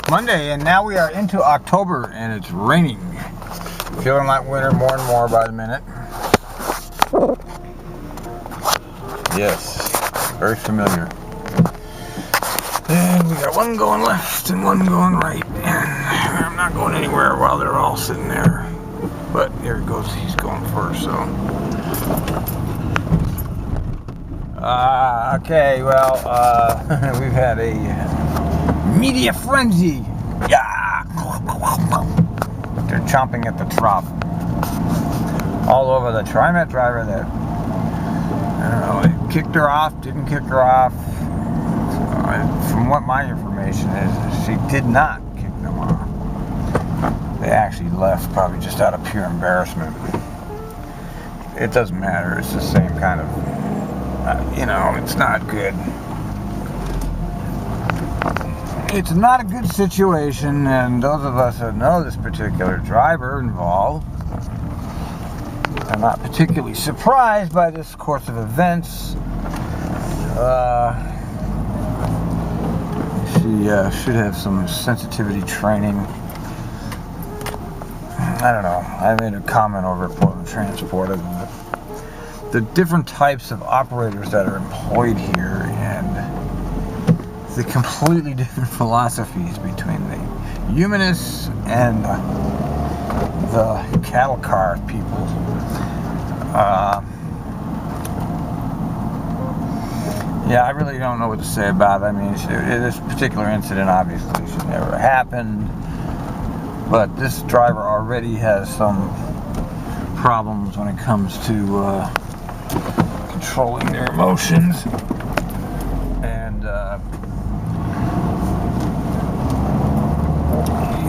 Monday, and now we are into October, and it's raining. Feeling like winter more and more by the minute. Yes, very familiar. And we got one going left and one going right, and I'm not going anywhere while they're all sitting there. But here it goes, he's going first, so. Okay, well, we've had a media frenzy. Yeah! They're chomping at the trough. All over the TriMet driver that, I don't know, kicked her off, didn't kick her off. From what my information is, she did not kick them off. They actually left probably just out of pure embarrassment. It doesn't matter, it's the same kind of, it's not good. It's not a good situation, and those of us that know this particular driver involved are not particularly surprised by this course of events. She should have some sensitivity training. I don't know. I made a comment over at Portland Transport of the different types of operators that are employed here and the completely different philosophies between the humanists and the cattle car people. Yeah, I really don't know what to say about it. I mean, this particular incident obviously should never have happened, but this driver already has some problems when it comes to controlling their emotions. And,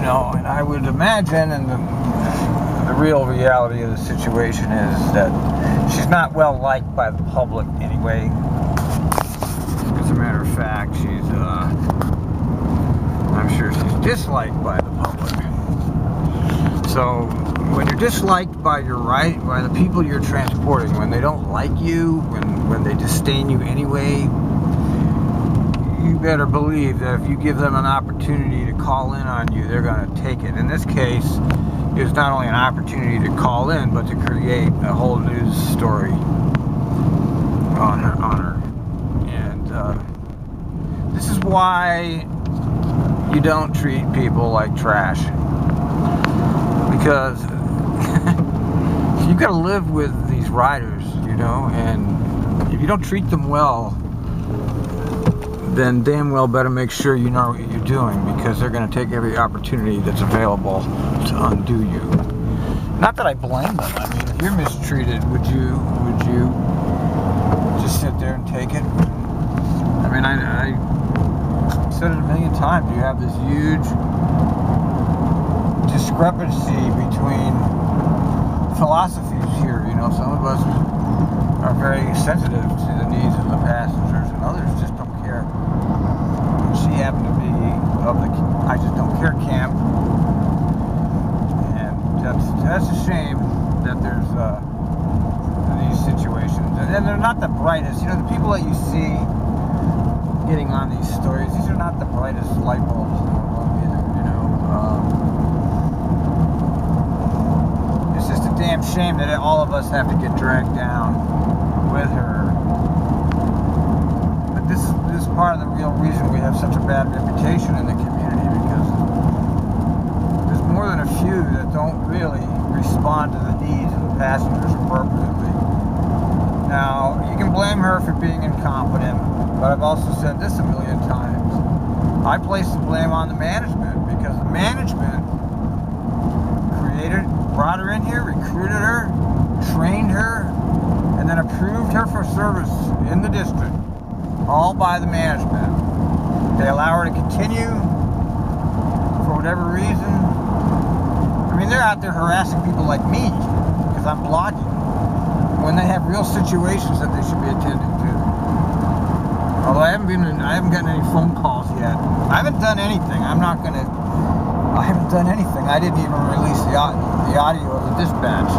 and I would imagine, and the real reality of the situation is that she's not well liked by the public anyway. As a matter of fact, I'm sure she's disliked by the public. So when you're disliked by by the people you're transporting, when they don't like you, when they disdain you anyway, you better believe that if you give them an opportunity to call in on you, they're going to take it. In this case, it's not only an opportunity to call in, but to create a whole news story on her. This is why you don't treat people like trash, because you've got to live with these riders, and if you don't treat them well, then damn well better make sure you know what you're doing, because they're going to take every opportunity that's available to undo you. Not that I blame them. I mean, if you're mistreated, would you just sit there and take it? I mean, I said it a million times. You have this huge discrepancy between philosophies here. Some of us are very sensitive to the needs of the passengers, and others just don't care. She happened to be of the I just don't care camp, and that's a shame that there's these situations, and they're not the brightest. The people that you see getting on these stories, these are not the brightest light bulbs in the world either, It's just a damn shame that all of us have to get dragged down with her. But this is part of the real reason we have such a bad reputation in the community, because there's more than a few that don't really respond to the needs of the passengers appropriately. Now, you can blame her for being incompetent, but I've also said this a million times. I place the blame on the management, because the management brought her in here, recruited her, trained her, and then approved her for service in the district, all by the management. They allow her to continue for whatever reason. I mean, they're out there harassing people like me because I'm blogging, when they have real situations that they should be attending to. Although I haven't gotten any phone calls yet. I haven't done anything. I haven't done anything. I didn't even release the audio of the dispatch.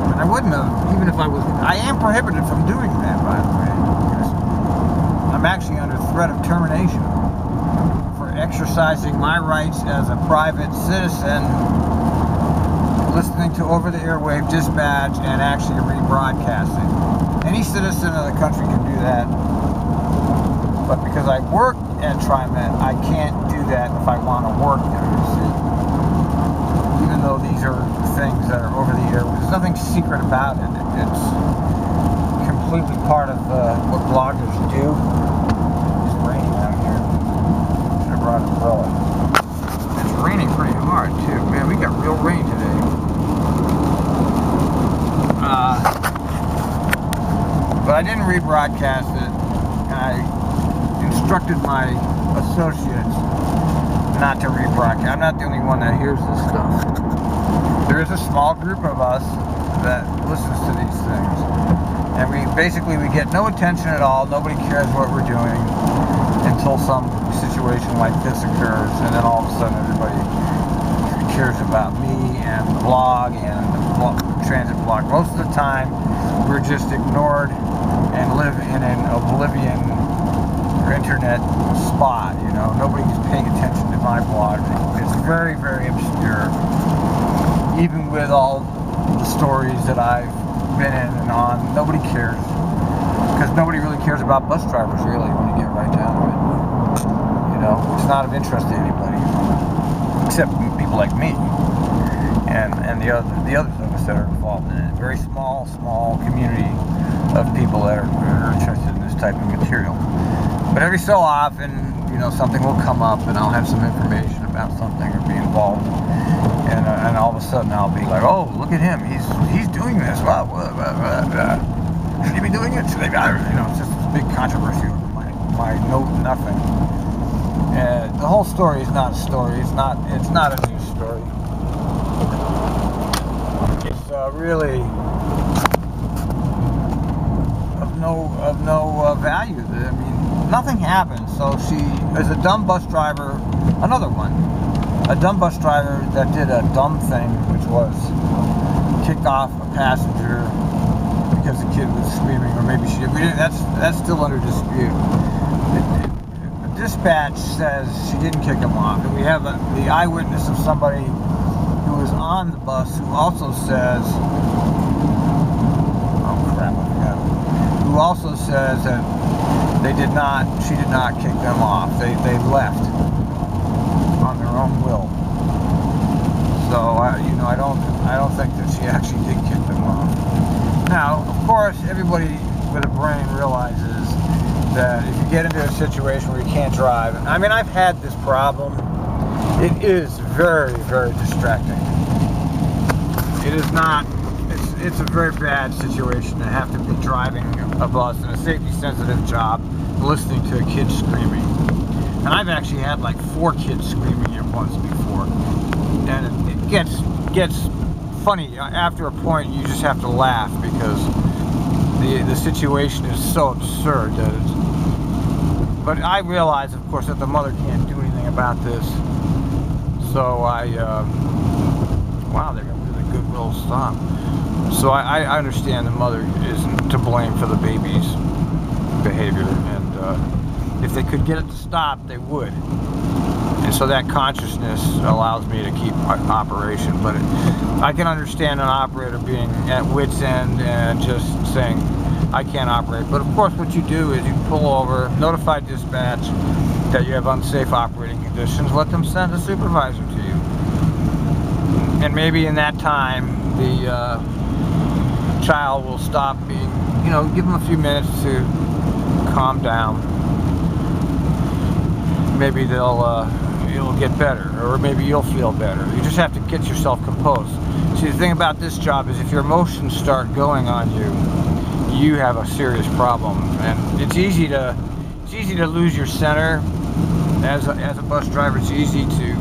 And I wouldn't have, even if I was. I am prohibited from doing that, by the way, because I'm actually under threat of termination. exercising my rights as a private citizen, listening to over-the-air wave dispatch and actually rebroadcasting. Any citizen of the country can do that, but because I work at TriMet, I can't do that if I want to work there, you see. Even though these are things that are over the air, there's nothing secret about it. It's completely part of what bloggers do. It's raining out here. Should have brought an umbrella. It's raining pretty hard too. Man, we got real rain today. But I didn't rebroadcast it. I instructed my associates not to rebroadcast. I'm not the only one that hears this stuff. There is a small group of us that listens to these things, and we get no attention at all. Nobody cares what we're doing until some situation like this occurs, and then all of a sudden everybody cares about me and the blog and the transit blog. Most of the time we're just ignored and live in an oblivion or internet spot, you know. Nobody's paying attention to my blog. It's very, very obscure. Even with all the stories that I've been in and on, nobody cares. Because nobody really cares about bus drivers, really, when you get right down to it. You know, it's not of interest to anybody, except people like me and the others of us that are involved in it. Very small community of people that are interested in this type of material. But every so often, you know, something will come up and I'll have some information about something or be involved, and all of a sudden I'll be like, oh, look at him, he's doing this. Wow, should he be doing it? Should they? You know, it's just a big controversy over my nothing. And the whole story is not a story. It's not a news story. It's really of no value. I mean, nothing happened. So she is a dumb bus driver. Another one, a dumb bus driver that did a dumb thing, which was kicked off a passenger because the kid was screaming, or maybe she did. That's still under dispute. The dispatch says she didn't kick him off, and we have the eyewitness of somebody who was on the bus who also says, who also says that she did not kick them off. They left on their own will. So you know, I don't think that she actually did kick them off. Now, of course, everybody with a brain realizes that if you get into a situation where you can't drive, I mean, I've had this problem. It is very, very distracting. It is not. It's a very bad situation to have to be driving a bus in a safety-sensitive job, listening to a kid screaming. And I've actually had like 4 kids screaming at once before. And it gets funny. After a point, you just have to laugh because the situation is so absurd that it's... But I realize, of course, that the mother can't do anything about this. So wow, they're going to do the goodwill stop. So I understand the mother isn't to blame for the baby's behavior, and if they could get it to stop, they would. And so that consciousness allows me to keep operation. But I can understand an operator being at wit's end and just saying, I can't operate. But of course, what you do is you pull over, notify dispatch that you have unsafe operating conditions, let them send a supervisor to you. And maybe in that time, the child will stop being, you know, give them a few minutes to calm down. Maybe it'll get better, or maybe you'll feel better. You just have to get yourself composed. See, the thing about this job is if your emotions start going on you, you have a serious problem, and it's easy to lose your center as a bus driver. It's easy to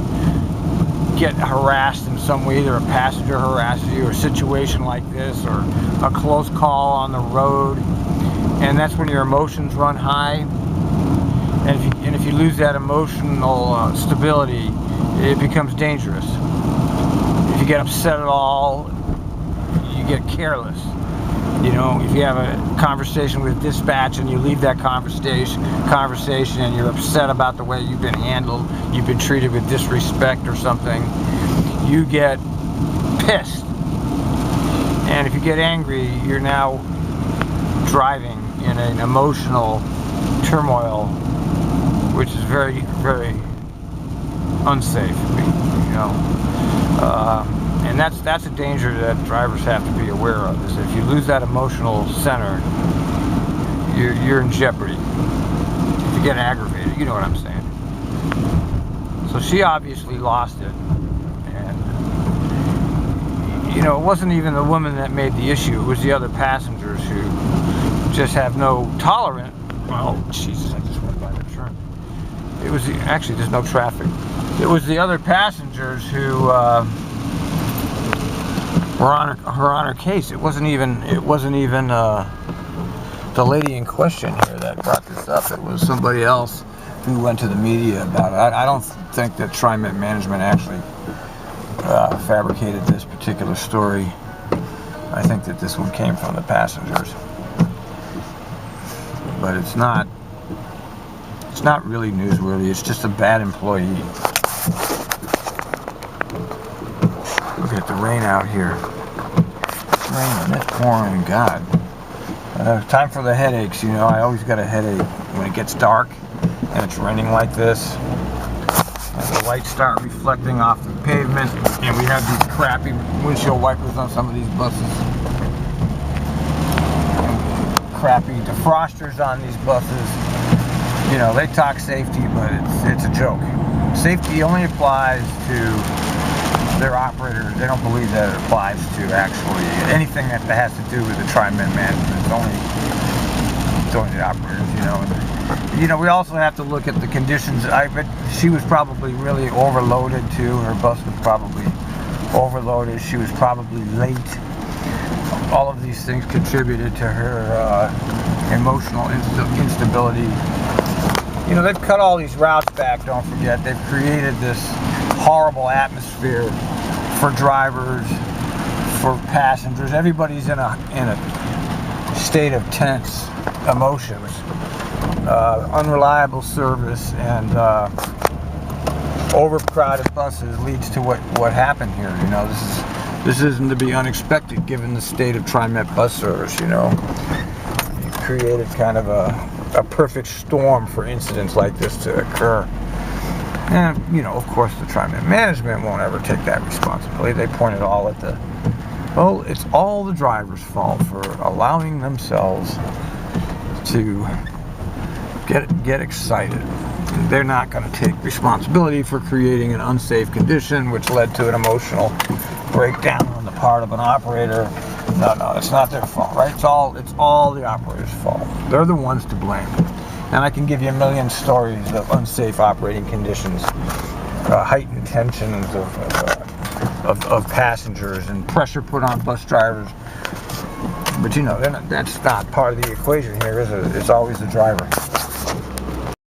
get harassed in some way. Either a passenger harasses you, or a situation like this, or a close call on the road, and that's when your emotions run high. And if you lose that emotional stability, it becomes dangerous. If you get upset at all, you get careless. You know, if you have a conversation with dispatch and you leave that conversation and you're upset about the way you've been handled, you've been treated with disrespect or something, you get pissed. And if you get angry, you're now driving in an emotional turmoil, which is very, very unsafe, you know. And that's a danger that drivers have to be aware of, is if you lose that emotional center, you're in jeopardy. If you get aggravated, you know what I'm saying. So she obviously lost it. And, you know, it wasn't even the woman that made the issue, it was the other passengers who just have no tolerance. Well, Jesus, I just went by the turn. It was actually, there's no traffic. It was the other passengers who were on her case. It wasn't even the lady in question here that brought this up. It was somebody else who went to the media about it. I don't think that TriMet management actually fabricated this particular story. I think that this one came from the passengers, but it's not really newsworthy. It's just a bad employee. Look at the rain out here. It's raining, it's pouring, God. Time for the headaches, you know. I always got a headache when it gets dark and it's raining like this. And the lights start reflecting off the pavement, and we have these crappy windshield wipers on some of these buses. Crappy defrosters on these buses. You know, they talk safety, but it's a joke. Safety only applies to their operators. They don't believe that it applies to actually anything that has to do with the TriMet management. It's only the operators, you know. And, you know, we also have to look at the conditions. I bet she was probably really overloaded too. Her bus was probably overloaded. She was probably late. All of these things contributed to her emotional instability. You know, they've cut all these routes back, don't forget. They've created this horrible atmosphere for drivers, for passengers. Everybody's in a state of tense emotions. Unreliable service and overcrowded buses leads to what happened here. You know, this isn't to be unexpected given the state of TriMet bus service, you know. You've created kind of a perfect storm for incidents like this to occur. And, you know, of course, the TriMet management won't ever take that responsibility. They point it all at well, it's all the driver's fault for allowing themselves to get excited. They're not going to take responsibility for creating an unsafe condition, which led to an emotional breakdown on the part of an operator. No, it's not their fault, right? It's all the operator's fault. They're the ones to blame. And I can give you a million stories of unsafe operating conditions, heightened tensions of passengers, and pressure put on bus drivers. But you know, that's not part of the equation here, is it? It's always the driver.